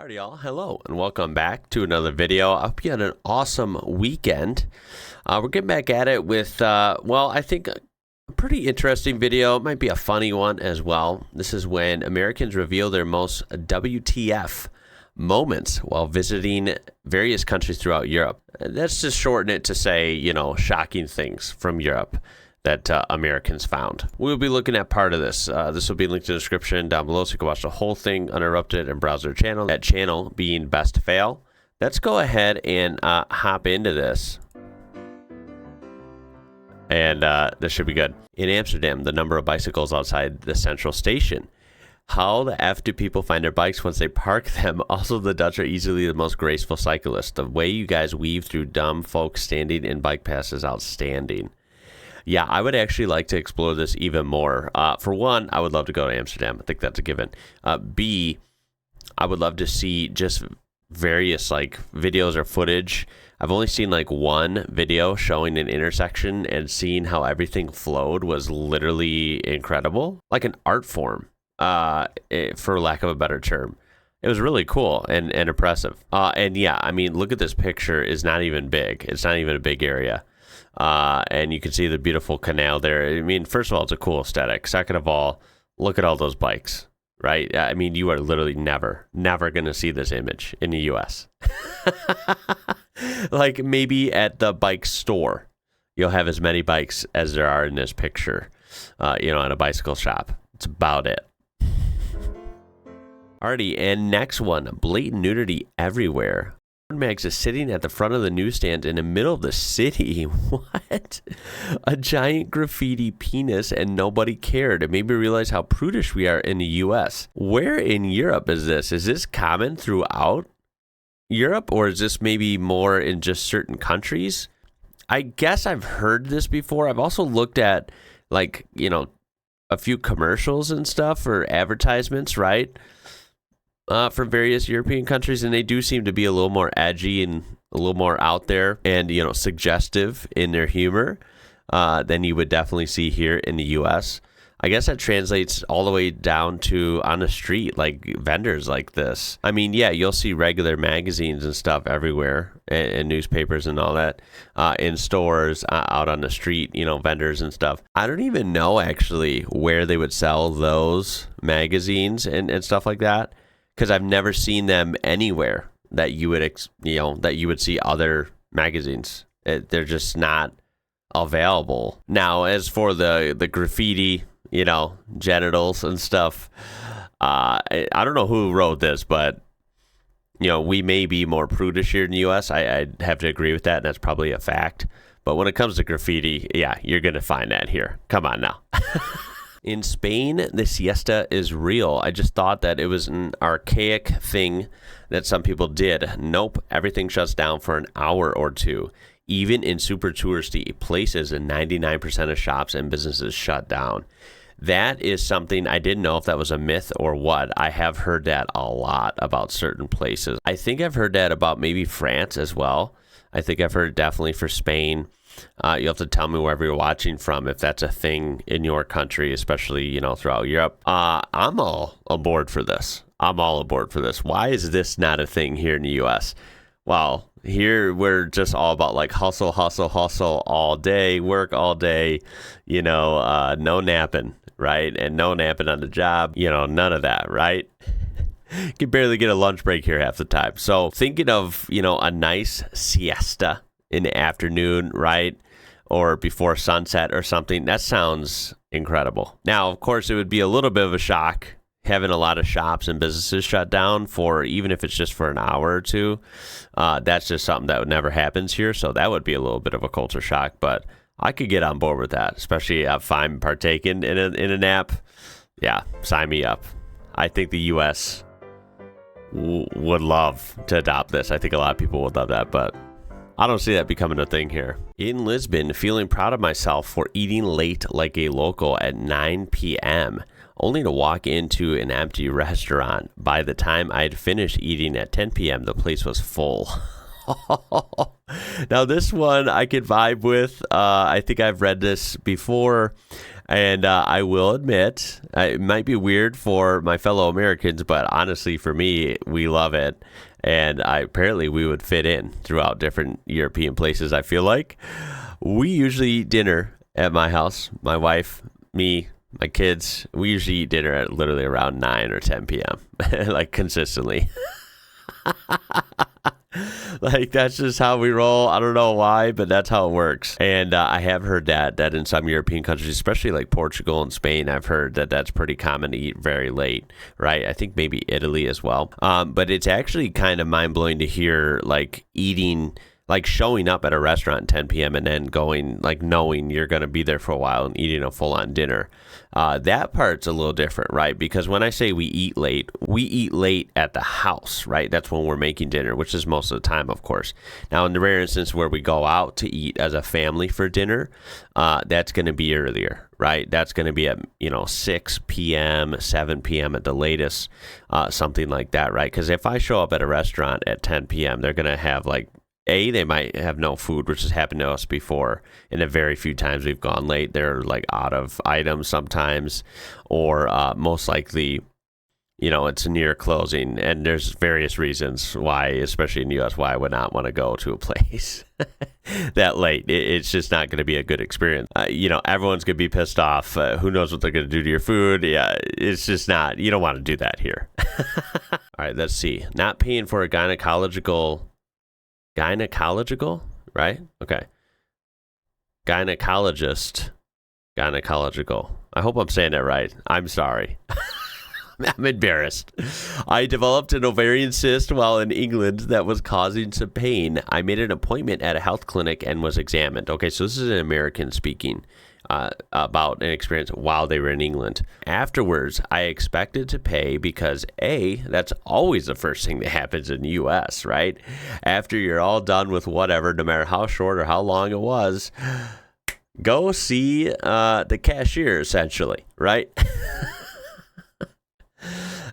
Alrighty, y'all. Hello and welcome back to another video. I hope you had an awesome weekend. We're getting back at it with, I think a pretty interesting video. It might be a funny one as well. This is when Americans reveal their most WTF moments while visiting various countries throughout Europe. Let's just shorten it to say, shocking things from Europe that Americans found. We'll be looking at part of this. This will be linked in the description down below so you can watch the whole thing uninterrupted and browse their channel. That channel being Best to Fail. Let's go ahead and hop into this. And this should be good. In Amsterdam, the number of bicycles outside the central station. How the F do people find their bikes once they park them? Also, the Dutch are easily the most graceful cyclists. The way you guys weave through dumb folks standing in bike paths is outstanding. Yeah, I would actually like to explore this even more. For one, I would love to go to Amsterdam. I think that's a given. B, I would love to see just various videos or footage. I've only seen one video showing an intersection, and seeing how everything flowed was literally incredible. Like an art form, for lack of a better term. It was really cool and impressive. And yeah, I mean, look at this picture. It's not even big. It's not even a big area. And you can see the beautiful canal there. I mean, first of all, it's a cool aesthetic. Second of all, look at all those bikes, right? I mean, you are literally never going to see this image in the US. Like maybe at the bike store, you'll have as many bikes as there are in this picture, at a bicycle shop. It's about it. Alrighty, and next one, blatant nudity everywhere. Mags is sitting at the front of the newsstand in the middle of the city. What? A giant graffiti penis and nobody cared. It made me realize how prudish we are in the US. Where in Europe is this? Is this common throughout Europe, or is this maybe more in just certain countries? I guess I've heard this before. I've also looked at a few commercials and stuff or advertisements, right? From various European countries, and they do seem to be a little more edgy and a little more out there and, suggestive in their humor than you would definitely see here in the U.S. I guess that translates all the way down to on the street, like vendors like this. I mean, yeah, you'll see regular magazines and stuff everywhere, and newspapers and all that in stores, out on the street, vendors and stuff. I don't even know actually where they would sell those magazines and stuff like that, because I've never seen them anywhere that you would see other magazines. They're just not available. Now, as for the graffiti, genitals and stuff, I don't know who wrote this, but we may be more prudish here in the U.S. I'd have to agree with that, and that's probably a fact. But when it comes to graffiti, yeah, you're gonna find that here. Come on now. In Spain, the siesta is real. I just thought that it was an archaic thing that some people did. Nope, everything shuts down for an hour or two. Even in super touristy places, and 99% of shops and businesses shut down. That is something I didn't know if that was a myth or what. I have heard that a lot about certain places. I think I've heard that about maybe France as well. I think I've heard it definitely for Spain. You'll have to tell me wherever you're watching from if that's a thing in your country, especially, throughout Europe. I'm all aboard for this. I'm all aboard for this. Why is this not a thing here in the U.S.? Well, here we're just all about hustle, hustle, hustle all day, work all day, no napping, right? And no napping on the job, none of that, right? You can barely get a lunch break here half the time. So thinking of, a nice siesta in the afternoon, right? Or before sunset or something. That sounds incredible. Now, of course, it would be a little bit of a shock having a lot of shops and businesses shut down for, even if it's just for an hour or two. That's just something that never happens here. So that would be a little bit of a culture shock, but I could get on board with that, especially if I'm partaking in a nap. Yeah, sign me up. I think the U.S. would love to adopt this. I think a lot of people would love that, but I don't see that becoming a thing here. In Lisbon, feeling proud of myself for eating late like a local at 9 p.m., only to walk into an empty restaurant. By the time I'd finished eating at 10 p.m., the place was full. Now, this one I could vibe with. I think I've read this before. And I will admit, it might be weird for my fellow Americans, but honestly, for me, we love it. And apparently we would fit in throughout different European places, I feel like. We usually eat dinner at my house. My wife, me, my kids, we usually eat dinner at literally around 9 or 10 p.m., like consistently. Like, that's just how we roll. I don't know why, but that's how it works. And I have heard that in some European countries, especially like Portugal and Spain, I've heard that that's pretty common to eat very late, right? I think maybe Italy as well. But it's actually kind of mind-blowing to hear, like, eating, like showing up at a restaurant at 10 p.m. and then going, like, knowing you're going to be there for a while and eating a full-on dinner. That part's a little different, right? Because when I say we eat late at the house, right? That's when we're making dinner, which is most of the time, of course. Now, in the rare instance where we go out to eat as a family for dinner, that's going to be earlier, right? That's going to be at, 6 p.m., 7 p.m. at the latest, something like that, right? Because if I show up at a restaurant at 10 p.m., they're going to have, like, they might have no food, which has happened to us before. And the very few times we've gone late, they're like out of items sometimes, or most likely, it's near closing. And there's various reasons why, especially in the U.S., why I would not want to go to a place that late. It's just not going to be a good experience. Everyone's going to be pissed off. Who knows what they're going to do to your food? Yeah, it's just not, you don't want to do that here. All right, let's see. Not paying for a gynecological, right? Okay. Gynecological. I hope I'm saying that right. I'm sorry. I'm embarrassed. I developed an ovarian cyst while in England that was causing some pain. I made an appointment at a health clinic and was examined. Okay, so this is an American speaking about an experience while they were in England. Afterwards, I expected to pay because that's always the first thing that happens in the U.S., right? After you're all done with whatever, no matter how short or how long it was, go see the cashier, essentially, right?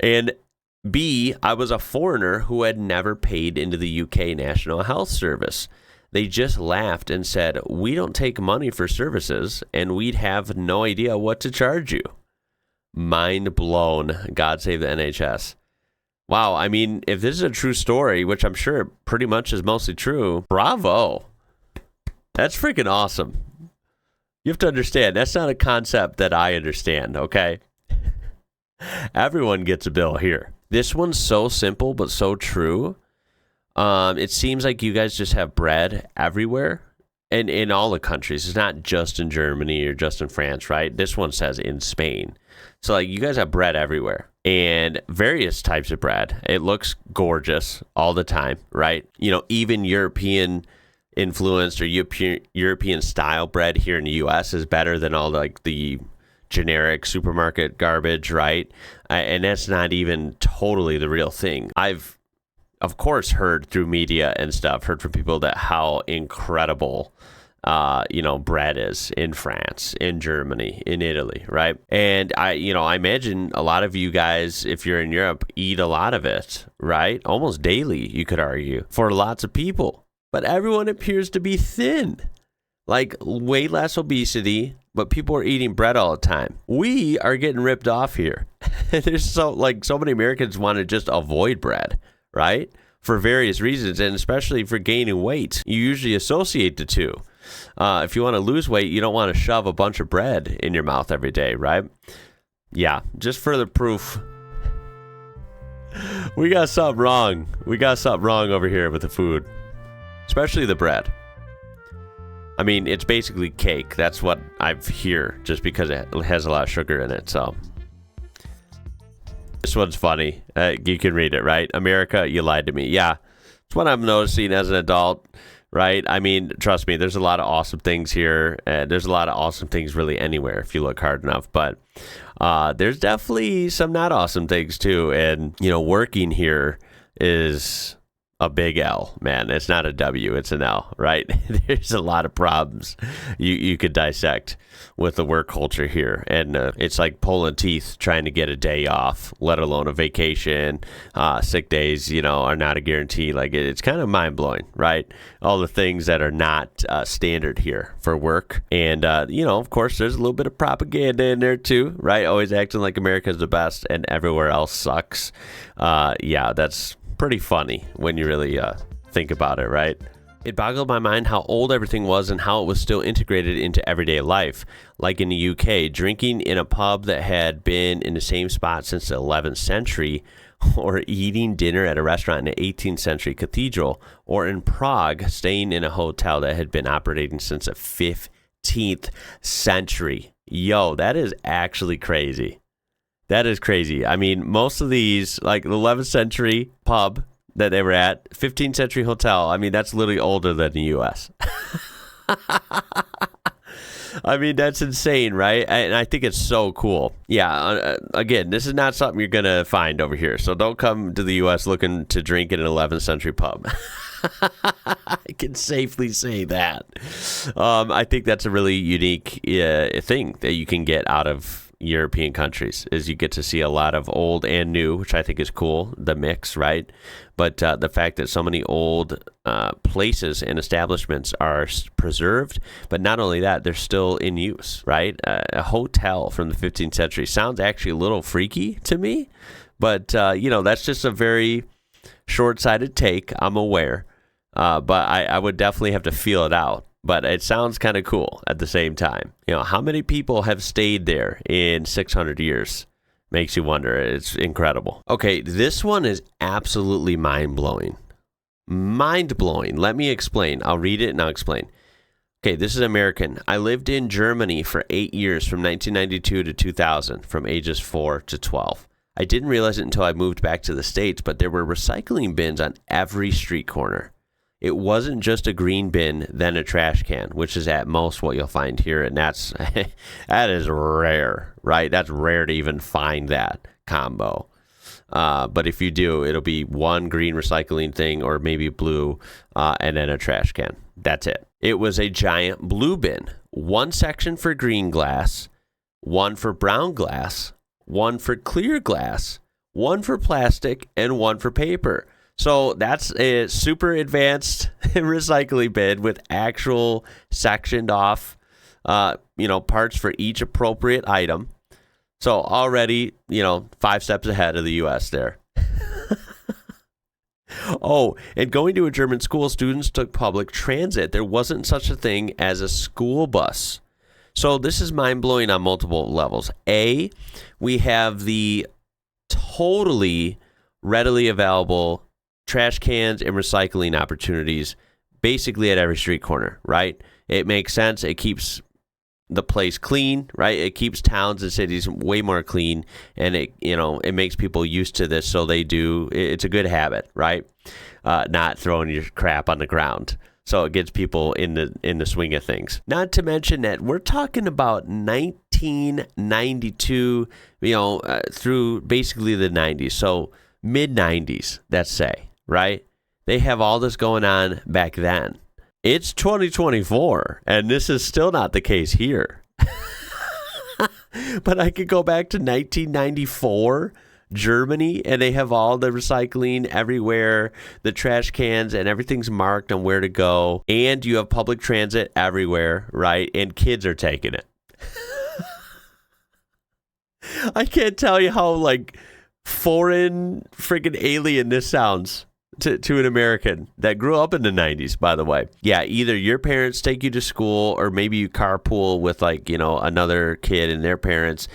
And B, I was a foreigner who had never paid into the UK National Health Service. They just laughed and said, "We don't take money for services, and we'd have no idea what to charge you." Mind blown. God save the NHS. Wow, I mean, if this is a true story, which I'm sure it pretty much is mostly true, bravo. That's freaking awesome. You have to understand, that's not a concept that I understand, okay? Everyone gets a bill here. This one's so simple, but so true. It seems like you guys just have bread everywhere and in all the countries. It's not just in Germany or just in France, right? This one says in Spain. So like you guys have bread everywhere and various types of bread. It looks gorgeous all the time, right? Even European influenced or European style bread here in the US is better than all like the generic supermarket garbage, right? And that's not even totally the real thing. I've of course heard through media and stuff, heard from people that how incredible bread is in France, in Germany, in Italy, right? And I imagine a lot of you guys, if you're in Europe, eat a lot of it, right? Almost daily, you could argue, for lots of people. But everyone appears to be thin, like way less obesity, but people are eating bread all the time. We are getting ripped off here. There's so many Americans want to just avoid bread, right? For various reasons, and especially for gaining weight. You usually associate the two. If you want to lose weight, you don't want to shove a bunch of bread in your mouth every day, right? Yeah, just further proof. We got something wrong. We got something wrong over here with the food, especially the bread. I mean, it's basically cake. That's what I hear, just because it has a lot of sugar in it, so... This one's funny. You can read it, right? America, you lied to me. Yeah, it's what I'm noticing as an adult, right? I mean, trust me, there's a lot of awesome things here. There's a lot of awesome things really anywhere if you look hard enough. But there's definitely some not awesome things too. And, working here is a big L, man. It's not a W, it's an L, right? There's a lot of problems you could dissect with the work culture here. And it's like pulling teeth trying to get a day off, let alone a vacation. Sick days, are not a guarantee. Like it's kind of mind-blowing, right? All the things that are not standard here for work. And, of course, there's a little bit of propaganda in there too, right? Always acting like America's the best and everywhere else sucks. That's pretty funny when you really think about it, right? It boggled my mind how old everything was and how it was still integrated into everyday life. Like in the UK, drinking in a pub that had been in the same spot since the 11th century, or eating dinner at a restaurant in the 18th century cathedral, or in Prague, staying in a hotel that had been operating since the 15th century. Yo, that is actually crazy. That is crazy. I mean, most of these, like the 11th century pub that they were at, 15th century hotel, I mean, that's literally older than the U.S. I mean, that's insane, right? And I think it's so cool. Yeah, again, this is not something you're going to find over here. So don't come to the U.S. looking to drink in an 11th century pub. I can safely say that. I think that's a really unique thing that you can get out of European countries, is you get to see a lot of old and new, which I think is cool, the mix, right? But the fact that so many old places and establishments are preserved, but not only that, they're still in use, right? A hotel from the 15th century sounds actually a little freaky to me, but that's just a very short-sighted take, I'm aware, but I would definitely have to feel it out. But it sounds kind of cool at the same time. How many people have stayed there in 600 years? Makes you wonder. It's incredible. Okay, this one is absolutely mind-blowing. Mind-blowing. Let me explain. I'll read it and I'll explain. Okay, this is American. I lived in Germany for 8 years from 1992 to 2000, from ages 4 to 12. I didn't realize it until I moved back to the States, but there were recycling bins on every street corner. It wasn't just a green bin, then a trash can, which is at most what you'll find here, and that is rare, right? That's rare to even find that combo. But if you do, it'll be one green recycling thing or maybe blue, and then a trash can. That's it. It was a giant blue bin. One section for green glass, one for brown glass, one for clear glass, one for plastic, and one for paper. So that's a super advanced recycling bin with actual sectioned off, parts for each appropriate item. So already, 5 steps ahead of the U.S. there. Oh, and going to a German school, students took public transit. There wasn't such a thing as a school bus. So this is mind-blowing on multiple levels. A, we have the totally readily available trash cans and recycling opportunities basically at every street corner, right? It makes sense. It keeps the place clean, right? It keeps towns and cities way more clean, and it makes people used to this, so they do. It's a good habit, right? Not throwing your crap on the ground. So it gets people in the swing of things. Not to mention that we're talking about 1992, through basically the 90s. So mid 90s, let's say. Right? They have all this going on back then. It's 2024, and this is still not the case here. But I could go back to 1994, Germany, and they have all the recycling everywhere, the trash cans, and everything's marked on where to go. And you have public transit everywhere, right? And kids are taking it. I can't tell you how, foreign, freaking alien this sounds to an American that grew up in the 90s, by the way. Yeah, either your parents take you to school, or maybe you carpool with another kid and their parents,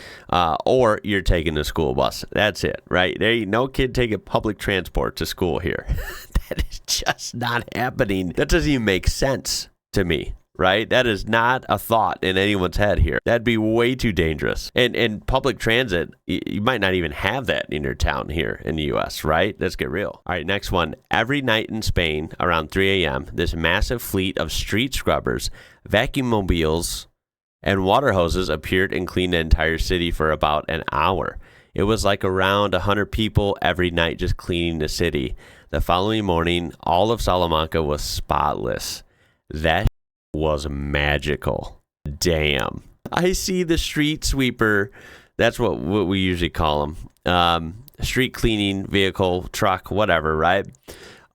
or you're taking the school bus. That's it, right? There ain't no kid taking public transport to school here. That is just not happening. That doesn't even make sense to me. Right? That is not a thought in anyone's head here. That'd be way too dangerous. And public transit, you might not even have that in your town here in the U.S., right? Let's get real. All right, next one. Every night in Spain, around 3 a.m., this massive fleet of street scrubbers, vacuum mobiles, and water hoses appeared and cleaned the entire city for about an hour. It was like around 100 people every night just cleaning the city. The following morning, all of Salamanca was spotless. That was magical. Damn. I see the street sweeper. That's what we usually call them. Street cleaning vehicle, truck, whatever, right?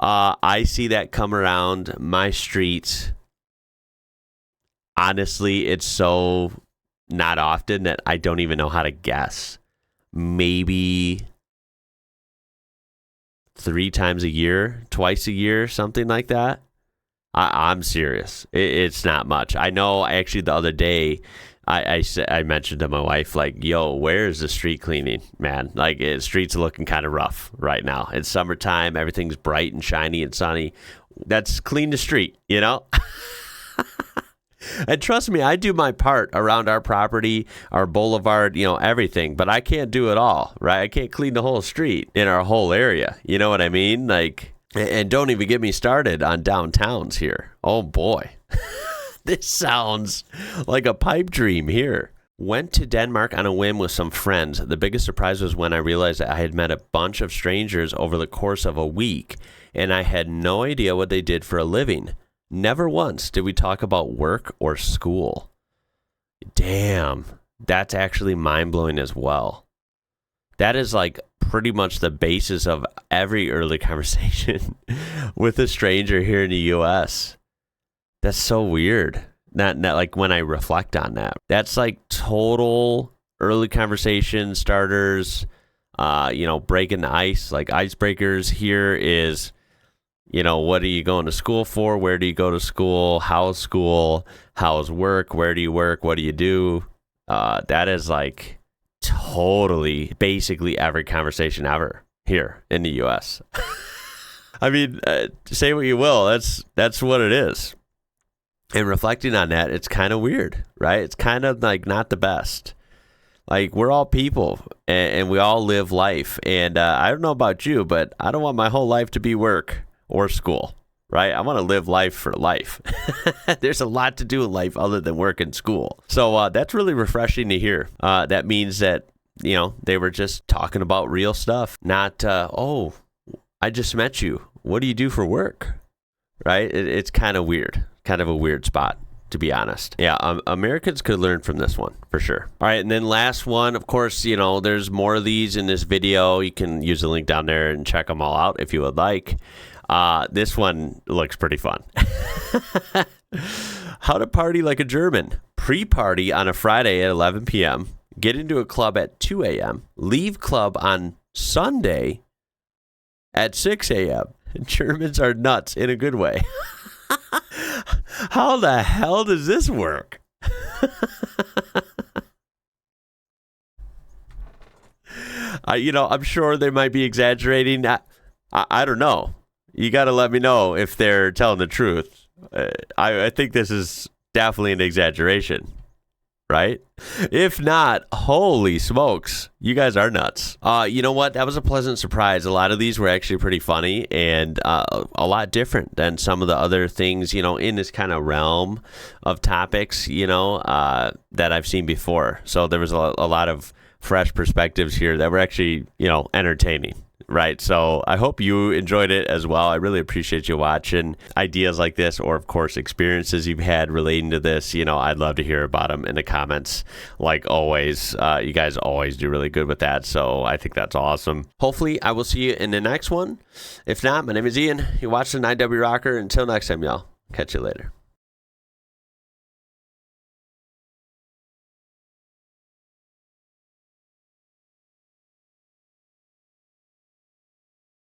I see that come around my streets. Honestly, it's so not often that I don't even know how to guess. Maybe 3 times a year, twice a year, something like that. I'm serious. It's not much. I know actually the other day I mentioned to my wife, like, yo, where's the street cleaning, man? Like, streets are looking kind of rough right now. It's summertime. Everything's bright and shiny and sunny. That's clean the street, you know? And trust me, I do my part around our property, our boulevard, you know, everything. But I can't do it all, right? I can't clean the whole street in our whole area. You know what I mean? Like, and don't even get me started on downtowns here. Oh, boy. This sounds like a pipe dream here. Went to Denmark on a whim with some friends. The biggest surprise was when I realized that I had met a bunch of strangers over the course of a week, and I had no idea what they did for a living. Never once did we talk about work or school. Damn, that's actually mind-blowing as well. That is like pretty much the basis of every early conversation with a stranger here in the U.S. That's so weird. Not like when I reflect on that. That's like total early conversation starters, breaking the ice. Like icebreakers here is, what are you going to school for? Where do you go to school? How's school? How's work? Where do you work? What do you do? That is like totally basically every conversation ever here in the U.S. I mean, say what you will. That's what it is. And reflecting on that, it's kind of weird, right? It's kind of like not the best. Like, we're all people and we all live life. And I don't know about you, but I don't want my whole life to be work or school, right? I want to live life for life. There's a lot to do in life other than work and school. So that's really refreshing to hear. That means that, they were just talking about real stuff, not, oh, I just met you. What do you do for work? Right? It's kind of weird. Kind of a weird spot, to be honest. Yeah, Americans could learn from this one, for sure. All right, and then last one, of course, there's more of these in this video. You can use the link down there and check them all out if you would like. This one looks pretty fun. How to party like a German. Pre-party on a Friday at 11 p.m., get into a club at 2 a.m., leave club on Sunday at 6 a.m. Germans are nuts in a good way. How the hell does this work? I'm sure they might be exaggerating. I don't know. You got to let me know if they're telling the truth. I think this is definitely an exaggeration, right? If not, holy smokes, you guys are nuts. You know what? That was a pleasant surprise. A lot of these were actually pretty funny and a lot different than some of the other things, in this kind of realm of topics, that I've seen before. So there was a lot of fresh perspectives here that were actually, entertaining. Right. So I hope you enjoyed it as well. I really appreciate you watching. Ideas like this, or of course, experiences you've had relating to this, I'd love to hear about them in the comments. Like always, you guys always do really good with that. So I think that's awesome. Hopefully I will see you in the next one. If not, my name is Ian. You watch the IWrocker. Until next time, y'all. Catch you later.